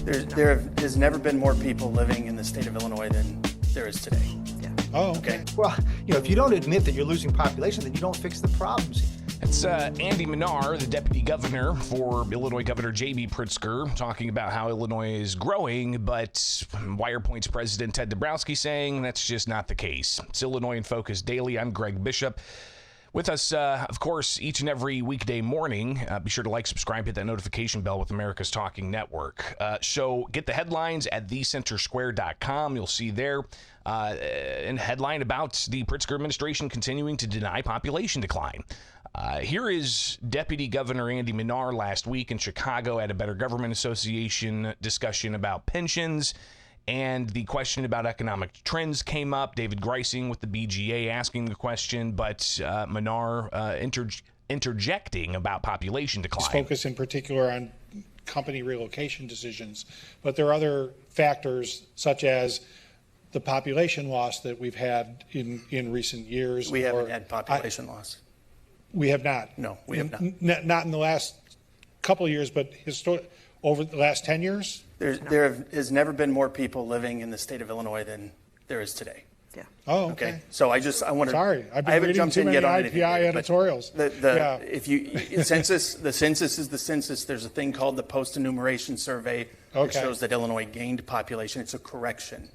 There has never been more people living in the state of Illinois than there is today. Yeah. Oh, okay. Well, if you don't admit that you're losing population, then you don't fix the problems. It's Andy Manar, the deputy governor for Illinois Governor J.B. Pritzker, talking about how Illinois is growing, but Wirepoints President Ted Dabrowski saying that's just not the case. It's Illinois in Focus Daily. I'm Greg Bishop. With us, of course, each and every weekday morning. Be sure to like, subscribe, hit that notification bell with America's Talking Network. So get the headlines at thecentersquare.com. You'll see there a headline about the Pritzker administration continuing to deny population decline. Here is Deputy Governor Andy Manar last week in Chicago at a Better Government Association discussion about pensions. And the question about economic trends came up. David Greising with the BGA asking the question, but Manar interjecting about population decline. Focus in particular on company relocation decisions, but there are other factors such as the population loss that we've had in recent years. We haven't had population loss. We have not. No, we have not. Not in the last couple of years, but over the last 10 years? There has never been more people living in the state of Illinois than there is today. Yeah. Oh, okay. So I want to. Sorry, I've been haven't reading jumped too in many yet on anything. IPI editorials. If you census, the census is the census. There's a thing called the post-enumeration survey that shows that Illinois gained population. It's a correction.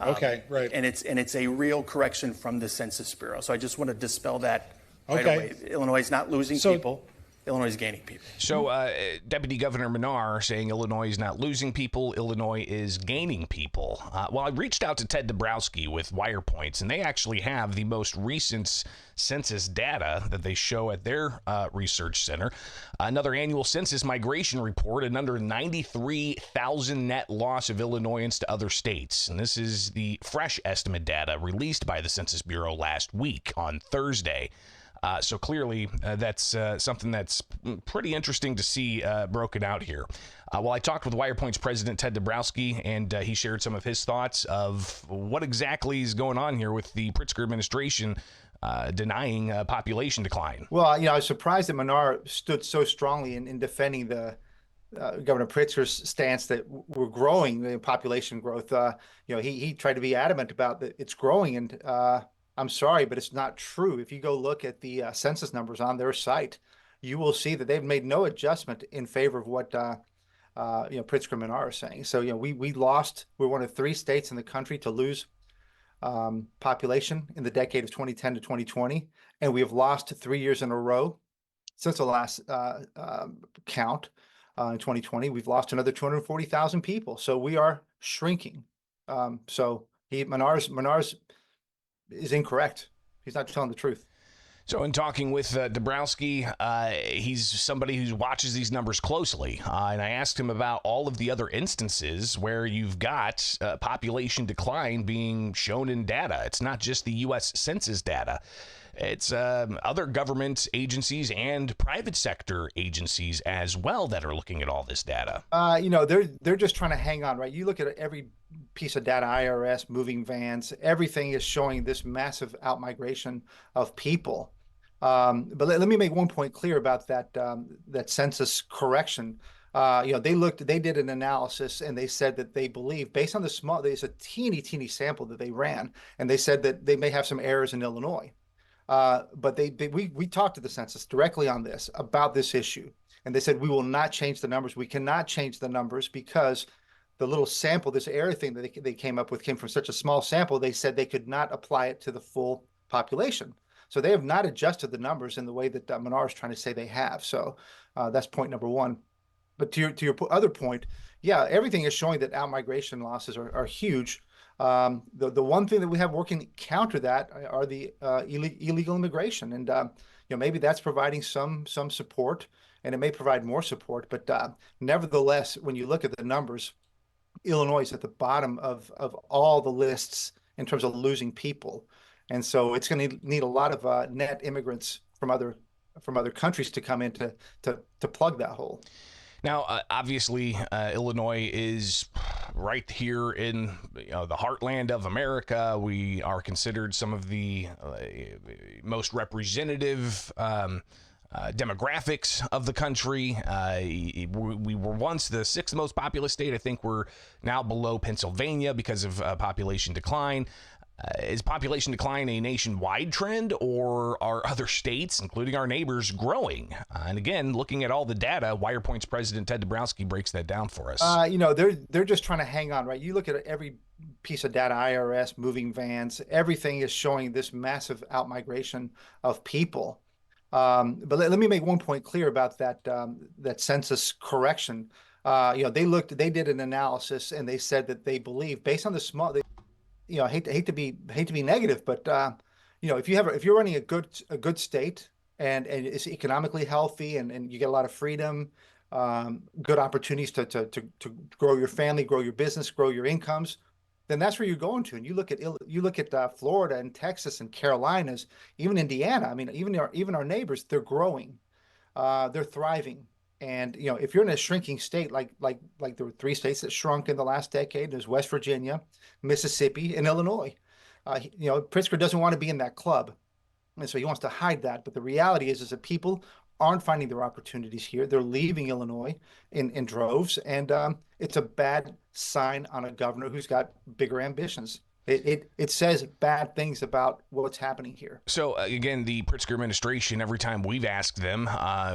Okay, right. And it's a real correction from the Census Bureau. So I just want to dispel that right away. Illinois is not losing people. Illinois is gaining people. So Deputy Governor Manar saying Illinois is not losing people, Illinois is gaining people. Well, I reached out to Ted Dabrowski with Wirepoints, and they actually have the most recent census data that they show at their research center. Another annual census migration report, and under 93,000 net loss of Illinoisans to other states. And this is the fresh estimate data released by the Census Bureau last week on Thursday. So clearly, that's something that's pretty interesting to see broken out here. Well, I talked with Wirepoints President Ted Dabrowski, and he shared some of his thoughts of what exactly is going on here with the Pritzker administration denying population decline. Well, I was surprised that Manar stood so strongly in defending the Governor Pritzker's stance that we're growing, the population growth. He tried to be adamant about that it's growing, and I'm sorry, but it's not true. If you go look at the census numbers on their site, you will see that they've made no adjustment in favor of what Pritzker and Manar are saying. So we lost. We're one of 3 states in the country to lose population in the decade of 2010 to 2020, and we have lost 3 years in a row since the last count in 2020. We've lost another 240,000 people. So we are shrinking. Manar's is incorrect. He's not telling the truth. So in talking with Dabrowski, he's somebody who watches these numbers closely. And I asked him about all of the other instances where you've got population decline being shown in data. It's not just the U.S. Census data. It's other government agencies and private sector agencies as well that are looking at all this data. They're just trying to hang on, right? You look at every piece of data, IRS, moving vans, everything is showing this massive outmigration of people. But let me make one point clear about that census correction. They did an analysis, and they said that they believe, based on there's a teeny sample that they ran, and they said that they may have some errors in Illinois. But we talked to the census directly on this, about this issue. And they said, we will not change the numbers. We cannot change the numbers because the little sample, this error thing that they came up with came from such a small sample. They said they could not apply it to the full population. So they have not adjusted the numbers in the way that Manar is trying to say they have. So that's point number one. But to your other point, yeah, everything is showing that outmigration losses are huge. The one thing that we have working to counter that are the illegal immigration, and maybe that's providing some support, and it may provide more support. But nevertheless, when you look at the numbers, Illinois is at the bottom of all the lists in terms of losing people, and so it's going to need a lot of net immigrants from other countries to come in to plug that hole. Now, obviously, Illinois is right here in the heartland of America. We are considered some of the most representative demographics of the country. We were once the sixth most populous state. I think we're now below Pennsylvania because of population decline. Is population decline a nationwide trend, or are other states, including our neighbors, growing? And again, looking at all the data, Wirepoints President Ted Dabrowski breaks that down for us. They're just trying to hang on, right? You look at every piece of data, IRS, moving vans, everything is showing this massive outmigration of people. But let me make one point clear about that census correction. They did an analysis, and they said that they believe, based on the small, I hate to be negative, but if you're running a good state and it's economically healthy and you get a lot of freedom, good opportunities to grow your family, grow your business, grow your incomes, then that's where you're going to. And you look at Florida and Texas and Carolinas, even Indiana. I mean, even our neighbors, they're growing, they're thriving. And if you're in a shrinking state, like there were 3 states that shrunk in the last decade, there's West Virginia, Mississippi, and Illinois. Pritzker doesn't want to be in that club, and so he wants to hide that. But the reality is that people aren't finding their opportunities here. They're leaving Illinois in droves, and it's a bad sign on a governor who's got bigger ambitions. It says bad things about what's happening here. So, again, the Pritzker administration, every time we've asked them,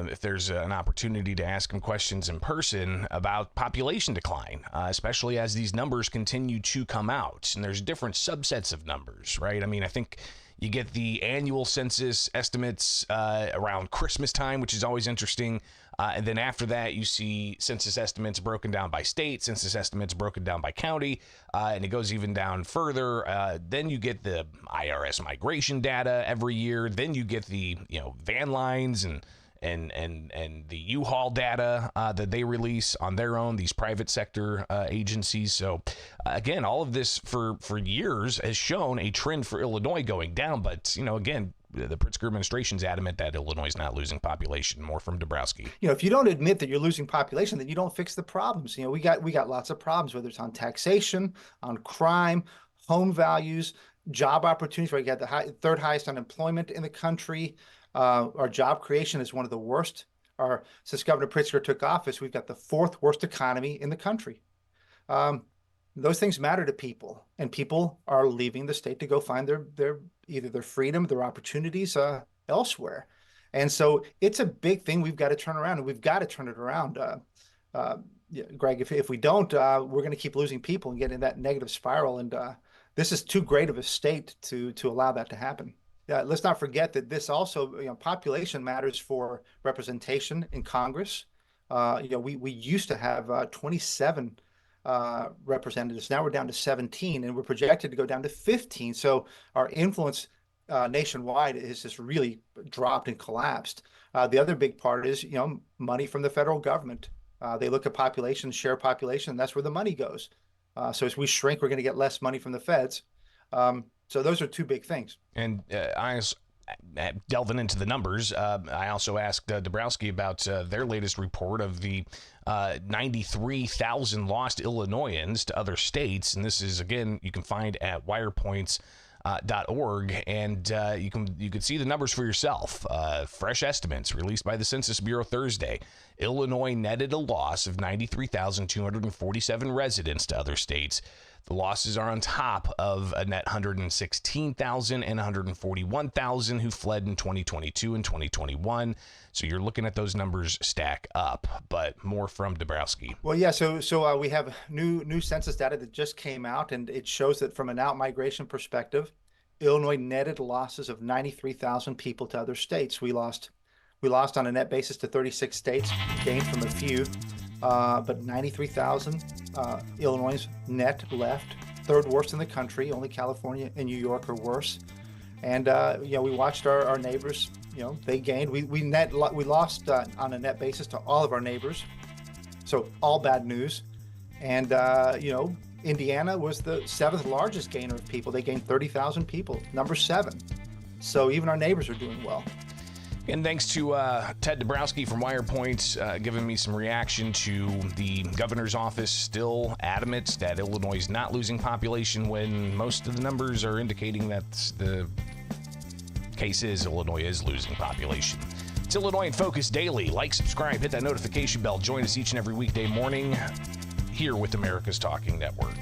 if there's an opportunity to ask them questions in person about population decline, especially as these numbers continue to come out. And there's different subsets of numbers, right? I mean, I think you get the annual census estimates around Christmas time, which is always interesting. And then after that, you see census estimates broken down by state, census estimates broken down by county, and it goes even down further. Then you get the IRS migration data every year. Then you get the van lines and the U-Haul data that they release on their own, these private sector agencies. So again, all of this for years has shown a trend for Illinois going down. But again, the Pritzker administration's adamant that Illinois is not losing population. More from Dabrowski. If you don't admit that you're losing population, then you don't fix the problems. We got lots of problems, whether it's on taxation, on crime, home values, job opportunities, where you got the third highest unemployment in the country. Our job creation is one of the worst. Since Governor Pritzker took office, we've got the 4th worst economy in the country. Those things matter to people, and people are leaving the state to go find either their freedom, their opportunities elsewhere. And so it's a big thing we've got to turn around, and we've got to turn it around. Greg, if we don't, we're going to keep losing people and get in that negative spiral. And this is too great of a state to allow that to happen. Let's not forget that this also, population matters for representation in Congress. We used to have 27 representatives. Now we're down to 17, and we're projected to go down to 15. So our influence nationwide has just really dropped and collapsed. The other big part is, money from the federal government. They look at population, share population, and that's where the money goes. So as we shrink, we're going to get less money from the feds. So those are 2 big things. And delving into the numbers, I also asked Dabrowski about their latest report of the 93,000 lost Illinoisans to other states. And this is, again, you can find at wirepoints.org, and you can see the numbers for yourself. Fresh estimates released by the Census Bureau Thursday. Illinois netted a loss of 93,247 residents to other states. The losses are on top of a net 116,000 and 141,000 who fled in 2022 and 2021. So you're looking at those numbers stack up. But more from Dabrowski. Well, yeah. So we have new census data that just came out, and it shows that from an out-migration perspective, Illinois netted losses of 93,000 people to other states. We lost on a net basis to 36 states, gained from a few. But 93,000 Illinois net left, 3rd worst in the country. Only California and New York are worse. And we watched our neighbors. They gained. We lost on a net basis to all of our neighbors. So all bad news. And Indiana was the 7th largest gainer of people. They gained 30,000 people, number 7. So even our neighbors are doing well. And thanks to Ted Dabrowski from Wirepoints giving me some reaction to the governor's office still adamant that Illinois is not losing population when most of the numbers are indicating that the case is Illinois is losing population. It's Illinois in Focus Daily. Like, subscribe, hit that notification bell. Join us each and every weekday morning here with America's Talking Network.